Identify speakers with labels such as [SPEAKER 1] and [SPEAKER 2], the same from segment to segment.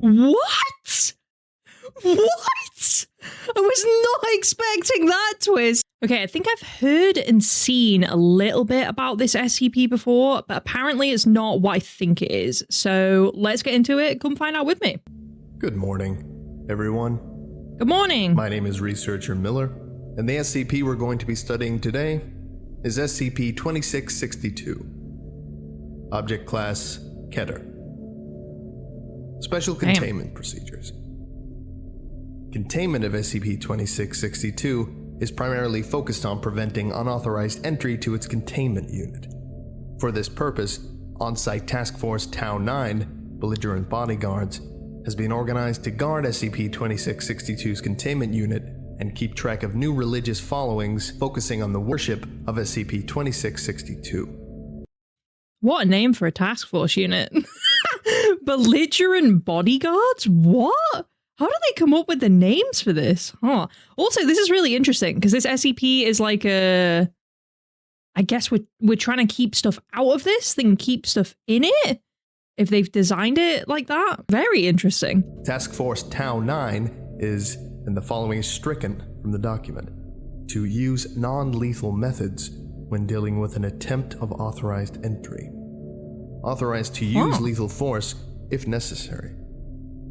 [SPEAKER 1] What? What? I was not expecting that twist. Okay, I think I've heard and seen a little bit about this SCP before, but apparently it's not what I think it is. So let's get into it. Come find out with me.
[SPEAKER 2] Good morning, everyone.
[SPEAKER 1] Good morning.
[SPEAKER 2] My name is Researcher Miller, and the SCP we're going to be studying today is SCP-2662. Object Class Keter. Special Containment Procedures. Containment of SCP-2662 is primarily focused on preventing unauthorized entry to its containment unit. For this purpose, on-site Task Force Tau 9, Belligerent Bodyguards, has been organized to guard SCP-2662's containment unit and keep track of new religious followings focusing on the worship of SCP-2662.
[SPEAKER 1] What a name for a task force unit. Belligerent Bodyguards? What? How do they come up with the names for this? Huh. Also, this is really interesting because this SCP is like a... I guess we're trying to keep stuff out of this, then keep stuff in it, if they've designed it like that. Very interesting.
[SPEAKER 2] Task Force Tau 9 is, and the following is stricken from the document, to use non-lethal methods when dealing with an attempt of authorized entry. Authorized to use lethal force if necessary.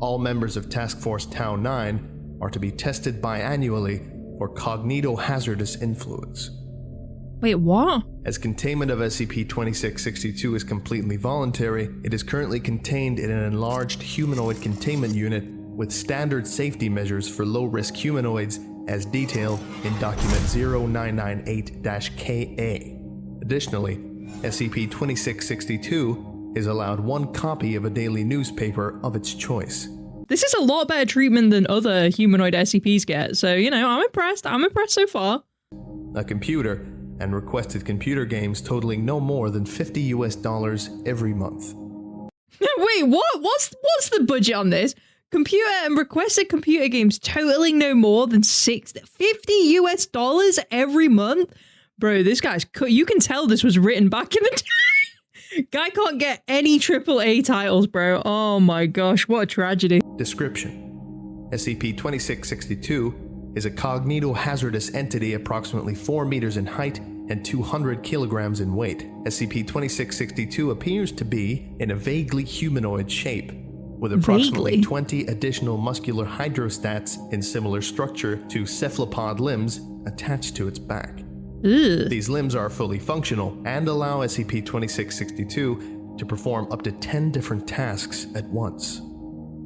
[SPEAKER 2] All members of Task Force Tau 9 are to be tested biannually for cognitohazardous influence.
[SPEAKER 1] Wait, what?
[SPEAKER 2] As containment of SCP-2662 is completely voluntary, it is currently contained in an enlarged humanoid containment unit with standard safety measures for low-risk humanoids as detailed in Document 0998-KA. Additionally, SCP-2662 is allowed one copy of a daily newspaper of its choice.
[SPEAKER 1] This is a lot better treatment than other humanoid SCPs get, so, you know, I'm impressed. I'm impressed so far.
[SPEAKER 2] A computer and requested computer games totaling no more than $50 US every month.
[SPEAKER 1] Wait, what? What's the budget on this? Computer and requested computer games totaling no more than $50 US every month? Bro, this guy's... You can tell this was written back in the day. Guy can't get any AAA titles, bro. Oh my gosh, what a tragedy.
[SPEAKER 2] Description. SCP-2662 is a cognitohazardous entity approximately 4 meters in height and 200 kilograms in weight. SCP-2662 appears to be in a vaguely humanoid shape, with approximately 20 additional muscular hydrostats in similar structure to cephalopod limbs attached to its back.
[SPEAKER 1] Ugh.
[SPEAKER 2] These limbs are fully functional and allow SCP-2662 to perform up to 10 different tasks at once.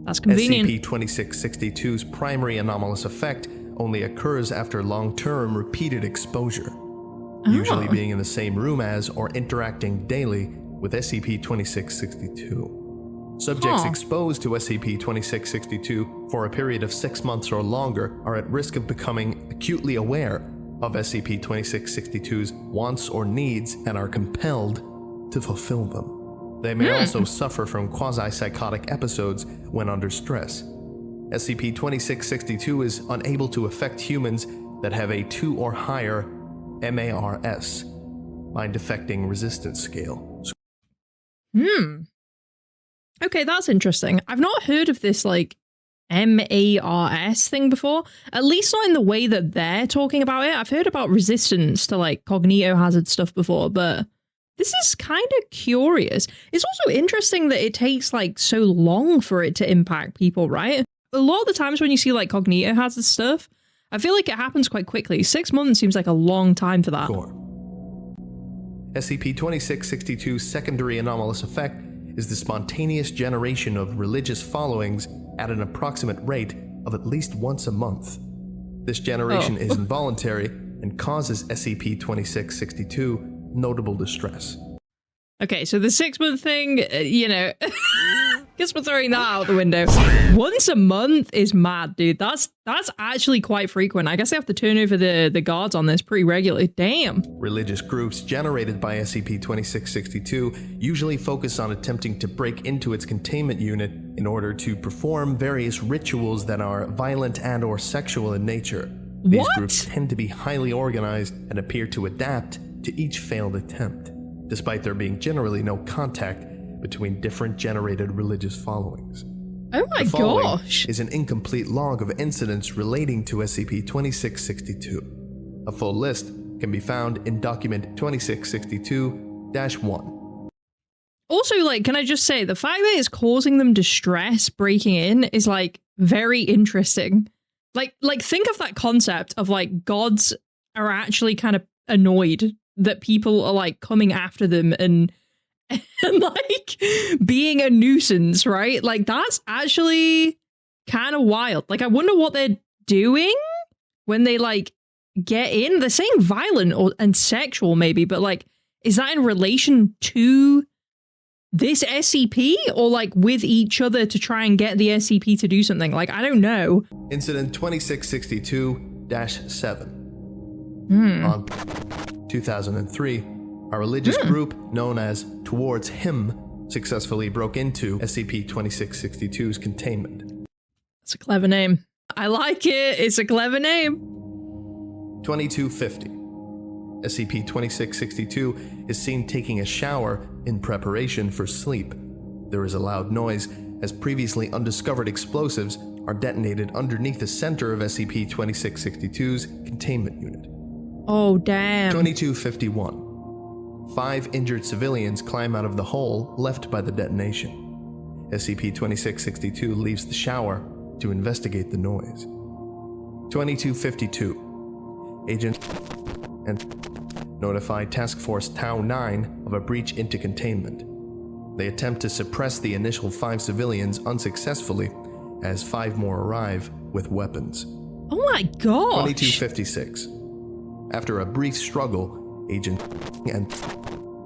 [SPEAKER 1] That's convenient.
[SPEAKER 2] SCP-2662's primary anomalous effect only occurs after long-term repeated exposure, usually being in the same room as or interacting daily with SCP-2662. Subjects exposed to SCP-2662 for a period of 6 months or longer are at risk of becoming acutely aware of SCP-2662's wants or needs and are compelled to fulfill them. They may also suffer from quasi-psychotic episodes when under stress. SCP-2662 is unable to affect humans that have a 2 or higher MARS, Mind Affecting Resistance Scale.
[SPEAKER 1] Okay, that's interesting. I've not heard of this, like, MARS thing before, at least not in the way that they're talking about it. I've heard about resistance to like cognitohazard stuff before, but this is kind of curious. It's also interesting that it takes like so long for it to impact people, right? A lot of the times when you see like cognitohazard stuff, I feel like it happens quite quickly. 6 months seems like a long time for that.
[SPEAKER 2] SCP-2662's secondary anomalous effect is the spontaneous generation of religious followings at an approximate rate of at least once a month. This generation is involuntary and causes SCP-2662 notable distress.
[SPEAKER 1] Okay, so the 6 month thing, you know, guess we're throwing that out the window. Once a month is mad, dude. That's actually quite frequent. I guess they have to turn over the guards on this pretty regularly. Damn.
[SPEAKER 2] Religious groups generated by SCP-2662 usually focus on attempting to break into its containment unit in order to perform various rituals that are violent and or sexual in nature. These groups tend to be highly organized and appear to adapt to each failed attempt, despite there being generally no contact between different generated religious followings.
[SPEAKER 1] Oh my
[SPEAKER 2] The following
[SPEAKER 1] gosh.
[SPEAKER 2] is an incomplete log of incidents relating to SCP-2662. A full list can be found in document 2662-1.
[SPEAKER 1] Also, like, can I just say, the fact that it's causing them distress breaking in is, like, very interesting. Like, think of that concept of, like, gods are actually kind of annoyed that people are, like, coming after them and like, being a nuisance, right? Like, that's actually kind of wild. Like, I wonder what they're doing when they, like, get in. They're saying violent and sexual, maybe, but, like, is that in relation to this SCP or like with each other to try and get the SCP to do something? Like, I don't know.
[SPEAKER 2] Incident 2662-7. On 2003, a religious group known as Towards Him successfully broke into SCP-2662's containment.
[SPEAKER 1] It's a clever name. I like it. It's a clever name.
[SPEAKER 2] 2250. SCP-2662 is seen taking a shower in preparation for sleep. There is a loud noise as previously undiscovered explosives are detonated underneath the center of SCP-2662's containment unit.
[SPEAKER 1] Oh, damn.
[SPEAKER 2] 2251. 5 injured civilians climb out of the hole left by the detonation. SCP-2662 leaves the shower to investigate the noise. 2252. Agents notify Task Force Tau 9 of a breach into containment. They attempt to suppress the initial 5 civilians unsuccessfully as 5 more arrive with weapons.
[SPEAKER 1] Oh my gosh.
[SPEAKER 2] 2256. After a brief struggle, Agent and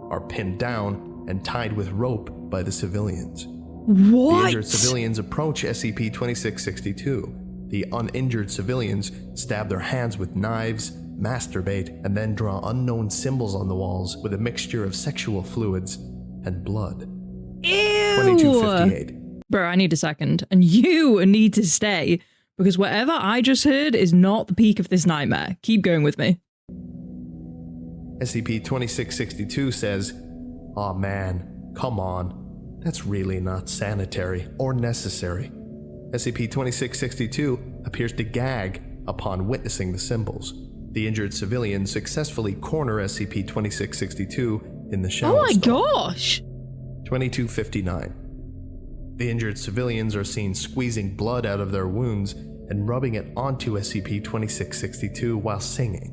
[SPEAKER 2] are pinned down and tied with rope by the civilians.
[SPEAKER 1] What?
[SPEAKER 2] The injured civilians approach SCP-2662. The uninjured civilians stab their hands with knives, masturbate, and then draw unknown symbols on the walls with a mixture of sexual fluids and blood.
[SPEAKER 1] Ew.
[SPEAKER 2] 2258.
[SPEAKER 1] Bro, I need a second. And you need to stay, because whatever I just heard is not the peak of this nightmare. Keep going with me.
[SPEAKER 2] SCP-2662 says, "Aw man, come on. That's really not sanitary or necessary." SCP-2662 appears to gag upon witnessing the symbols. The injured civilians successfully corner SCP-2662 in the shower
[SPEAKER 1] Oh my
[SPEAKER 2] stall.
[SPEAKER 1] gosh.
[SPEAKER 2] 2259. The injured civilians are seen squeezing blood out of their wounds and rubbing it onto SCP-2662 while singing.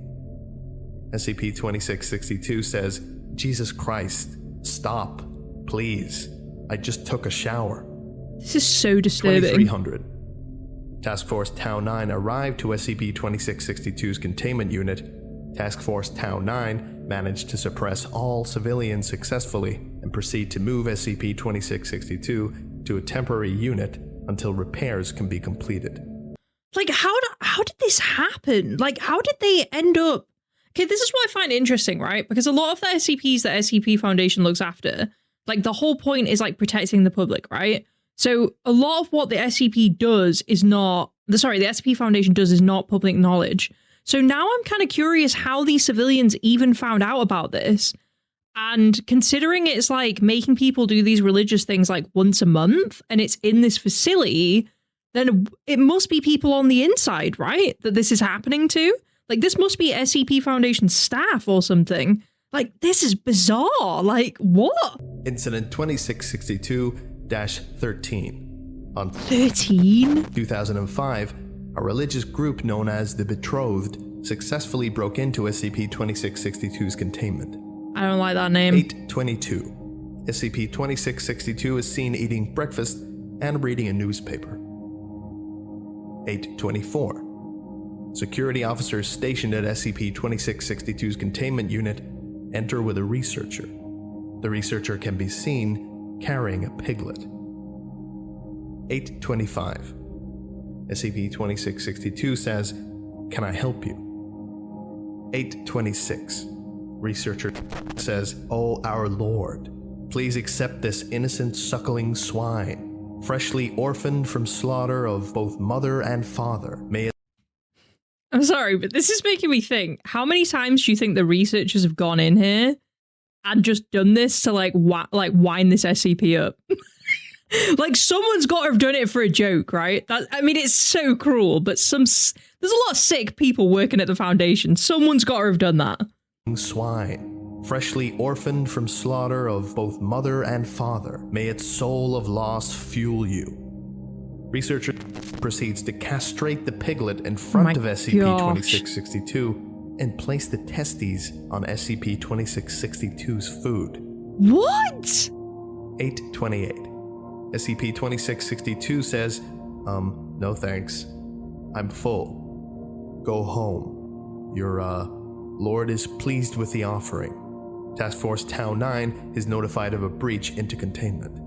[SPEAKER 2] SCP-2662 says, "Jesus Christ, stop, please. I just took a shower."
[SPEAKER 1] This is so disturbing.
[SPEAKER 2] 2300. Task Force Tau 9 arrived to SCP-2662's containment unit. Task Force Tau 9 managed to suppress all civilians successfully and proceed to move SCP-2662 to a temporary unit until repairs can be completed.
[SPEAKER 1] Like, how did this happen? Like, how did they end up? Okay, this is what I find interesting, right? Because a lot of the SCPs that SCP Foundation looks after, like, the whole point is, like, protecting the public, right? So a lot of what the SCP does is not, the SCP Foundation does is not public knowledge. So now I'm kind of curious how these civilians even found out about this. And considering it's like making people do these religious things like once a month and it's in this facility, then it must be people on the inside, right? That this is happening to. Like, this must be SCP Foundation staff or something. Like, this is bizarre. Like, what?
[SPEAKER 2] Incident 2662-13. On 2005, a religious group known as the Betrothed successfully broke into SCP-2662's containment.
[SPEAKER 1] I don't like that name.
[SPEAKER 2] 822. SCP-2662 is seen eating breakfast and reading a newspaper. 824. Security officers stationed at SCP-2662's containment unit enter with a researcher. The researcher can be seen carrying a piglet. 825. SCP-2662 says, "Can I help you?" 826. Researcher says, "Oh, our Lord, please accept this innocent suckling swine, freshly orphaned from slaughter of both mother and father. May it..."
[SPEAKER 1] I'm sorry, but this is making me think, how many times do you think the researchers have gone in here and just done this to like wind this SCP up? Like, someone's got to have done it for a joke, right? I mean, it's so cruel, but there's a lot of sick people working at the Foundation. Someone's got to have done that.
[SPEAKER 2] Swine, freshly orphaned from slaughter of both mother and father, may its soul of loss fuel you. Researcher proceeds to castrate the piglet in front of SCP-2662 and place the testes on SCP-2662's food.
[SPEAKER 1] What?
[SPEAKER 2] 828. SCP-2662 says, no thanks. I'm full. Go home. Your, Lord is pleased with the offering. Task Force Tau 9 is notified of a breach into containment.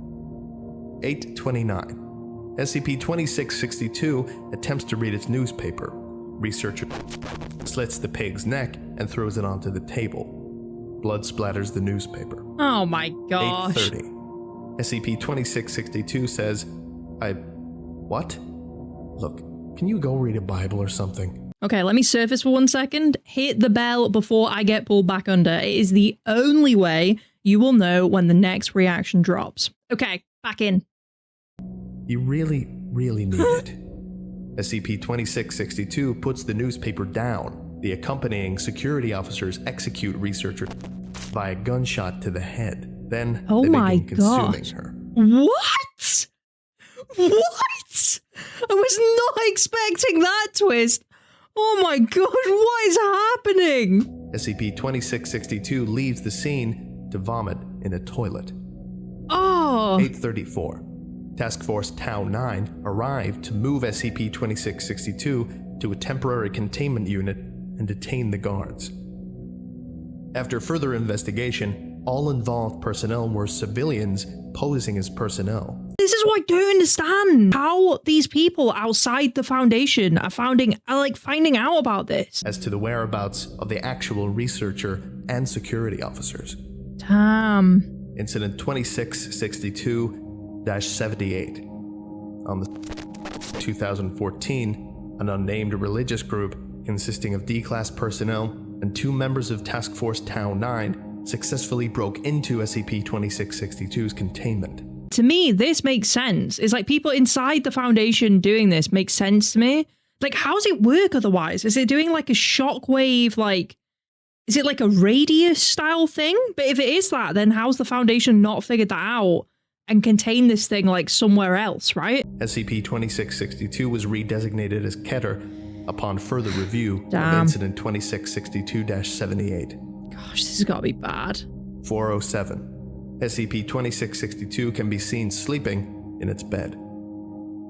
[SPEAKER 2] 829. SCP-2662 attempts to read its newspaper. Researcher slits the pig's neck and throws it onto the table. Blood splatters the newspaper.
[SPEAKER 1] Oh my gosh.
[SPEAKER 2] 830. SCP-2662 says, what? Look, can you go read a Bible or something?
[SPEAKER 1] Okay, let me surface for 1 second. Hit the bell before I get pulled back under. It is the only way you will know when the next reaction drops. Okay, back in.
[SPEAKER 2] You really, really need it. SCP-2662 puts the newspaper down. The accompanying security officers execute researcher by a gunshot to the head. Then they begin consuming her.
[SPEAKER 1] What? What? I was not expecting that twist. Oh my god, what is happening?
[SPEAKER 2] SCP-2662 leaves the scene to vomit in a toilet.
[SPEAKER 1] Oh.
[SPEAKER 2] 834. Task Force Tau 9 arrived to move SCP-2662 to a temporary containment unit and detain the guards. After further investigation, all involved personnel were civilians posing as personnel.
[SPEAKER 1] This is what I don't understand. How these people outside the Foundation are finding out about this.
[SPEAKER 2] As to the whereabouts of the actual researcher and security officers.
[SPEAKER 1] Damn.
[SPEAKER 2] Incident 2662-78. On the 2014, an unnamed religious group consisting of D-Class personnel and 2 members of Task Force Tau 9 successfully broke into SCP-2662's containment.
[SPEAKER 1] To me, this makes sense. It's like people inside the Foundation doing this makes sense to me. Like, how does it work otherwise? Is it doing like a shockwave, is it like a radius style thing? But if it is that, then how's the Foundation not figured that out and contain this thing like somewhere else, right?
[SPEAKER 2] SCP-2662 was redesignated as Keter upon further review of Incident 2662-78.
[SPEAKER 1] Gosh, this has got to be bad.
[SPEAKER 2] 407. SCP-2662 can be seen sleeping in its bed.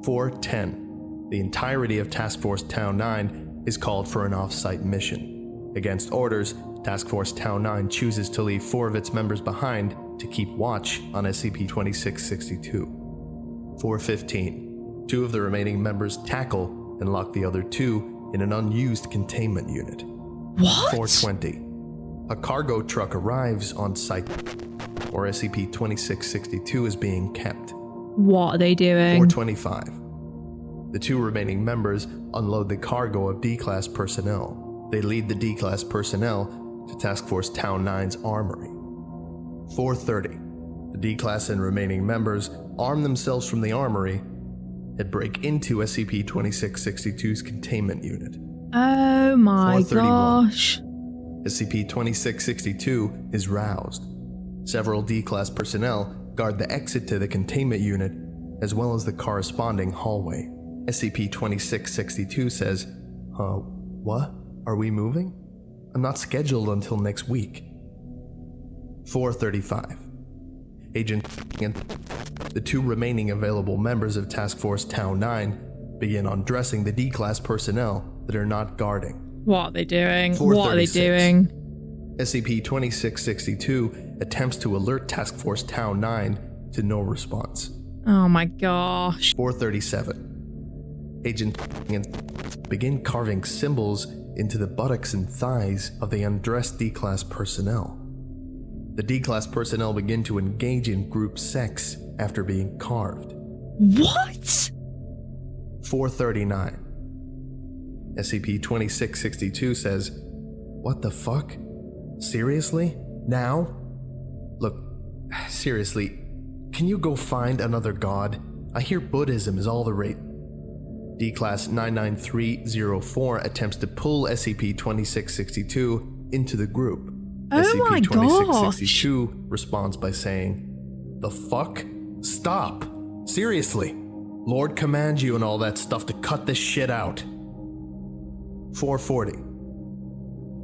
[SPEAKER 2] 410. The entirety of Task Force Tau 9 is called for an off-site mission. Against orders, Task Force Tau 9 chooses to leave 4 of its members behind to keep watch on SCP-2662. 415. 2 of the remaining members tackle and lock the other 2 in an unused containment unit.
[SPEAKER 1] What?
[SPEAKER 2] 420. A cargo truck arrives on site where SCP-2662 is being kept.
[SPEAKER 1] What are they doing?
[SPEAKER 2] 425. The 2 remaining members unload the cargo of D-Class personnel. They lead the D-Class personnel to Task Force Tau 9's armory. 430. The D-Class and remaining members arm themselves from the armory and break into SCP-2662's containment unit.
[SPEAKER 1] Oh my gosh.
[SPEAKER 2] SCP-2662 is roused. Several D-Class personnel guard the exit to the containment unit as well as the corresponding hallway. SCP-2662 says, what? Are we moving? I'm not scheduled until next week. 435. Agent and the 2 remaining available members of Task Force Tau 9 begin undressing the D-Class personnel that are not guarding.
[SPEAKER 1] What are they doing? What are they doing?
[SPEAKER 2] SCP-2662 attempts to alert Task Force Tau 9 to no response.
[SPEAKER 1] Oh my gosh.
[SPEAKER 2] 437. Agent and begin carving symbols into the buttocks and thighs of the undressed D-Class personnel. The D-Class personnel begin to engage in group sex after being carved.
[SPEAKER 1] What?
[SPEAKER 2] 439. SCP-2662 says, what the fuck? Seriously? Now? Look, seriously, Can you go find another god? I hear Buddhism is all the rage. D-Class 99304 attempts to pull SCP-2662 into the group.
[SPEAKER 1] Oh my
[SPEAKER 2] SCP-2662 responds by saying, "The fuck? Stop! Seriously! Lord commands you and all that stuff to cut this shit out." 440.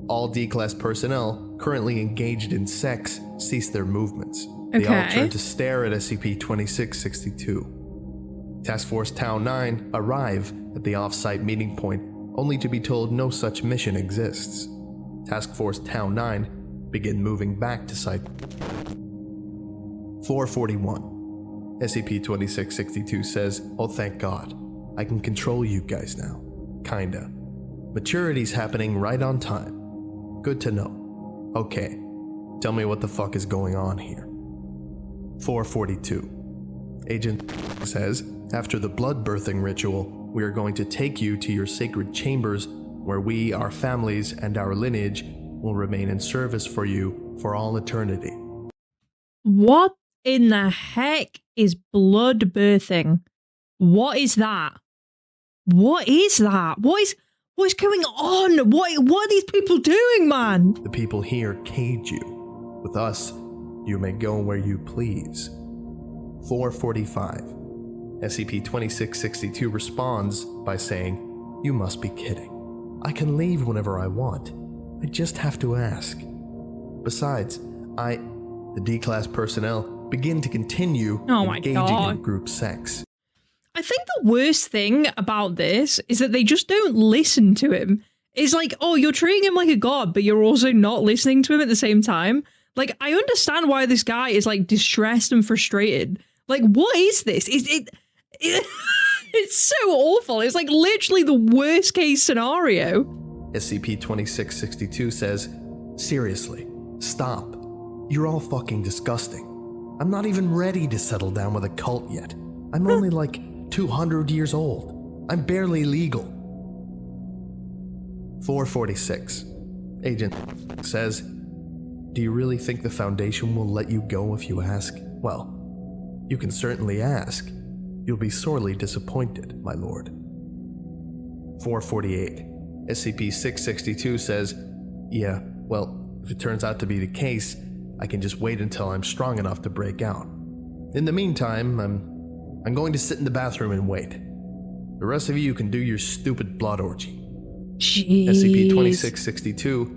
[SPEAKER 2] All D-Class personnel currently engaged in sex cease their movements. They all turn to stare at SCP-2662. Task Force Town 9 arrive at the off-site meeting point only to be told no such mission exists. Task Force Town 9 begin moving back to site. 441. SCP-2662 says, "Oh, thank God. I can control you guys now. Kinda. Maturity's happening right on time. Good to know. Okay, tell me what the fuck is going on here." 442. Agent says, "After the blood birthing ritual, we are going to take you to your sacred chambers where we, our families, and our lineage will remain in service for you for all eternity."
[SPEAKER 1] What in the heck is blood birthing? What is that? What is that? What's going on? What are these people doing, man?
[SPEAKER 2] "The people here cage you. With us, you may go where you please." 445. SCP-2662 responds by saying, "You must be kidding. I can leave whenever I want. I just have to ask. Besides, the D-Class personnel begin to continue engaging in group sex."
[SPEAKER 1] I think the worst thing about this is that they just don't listen to him. It's like, oh, you're treating him like a god, but you're also not listening to him at the same time. Like, I understand why this guy is, like, distressed and frustrated. Like, what is this? It's so awful. It's, like, literally the worst case scenario.
[SPEAKER 2] SCP-2662 says, "Seriously, stop. You're all fucking disgusting. I'm not even ready to settle down with a cult yet. I'm only like 200 years old. I'm barely legal." 446. Agent says, "Do you really think the Foundation will let you go if you ask? Well, you can certainly ask. You'll be sorely disappointed, my lord." 448. SCP-662 says, "Yeah, well, if it turns out to be the case, I can just wait until I'm strong enough to break out. In the meantime, I'm going to sit in the bathroom and wait. The rest of you can do your stupid blood orgy."
[SPEAKER 1] Jeez.
[SPEAKER 2] SCP-2662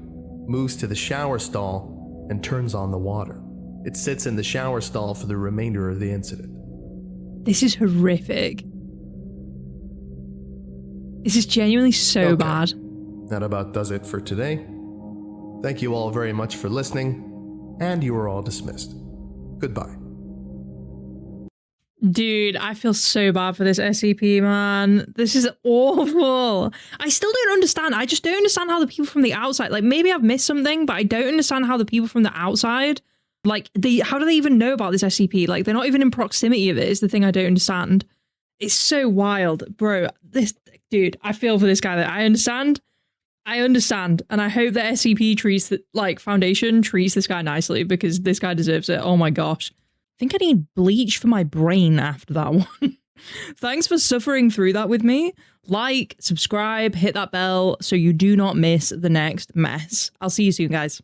[SPEAKER 2] moves to the shower stall and turns on the water. It sits in the shower stall for the remainder of the incident.
[SPEAKER 1] This is horrific. This is genuinely so bad.
[SPEAKER 2] That about does it for today. Thank you all very much for listening, and you are all dismissed. Goodbye.
[SPEAKER 1] Dude, I feel so bad for this SCP, man. This is awful. I still don't understand. I just don't understand how the people from the outside, like, maybe I've missed something, but I don't understand how the people from the outside, like, how do they even know about this SCP? Like, they're not even in proximity of it, is the thing I don't understand. It's so wild. Bro, dude, I feel for this guy. That I understand, and I hope that SCP treats, Foundation treats this guy nicely, because this guy deserves it. Oh my gosh. I think I need bleach for my brain after that one. Thanks for suffering through that with me. Like, subscribe, hit that bell so you do not miss the next mess. I'll see you soon, guys.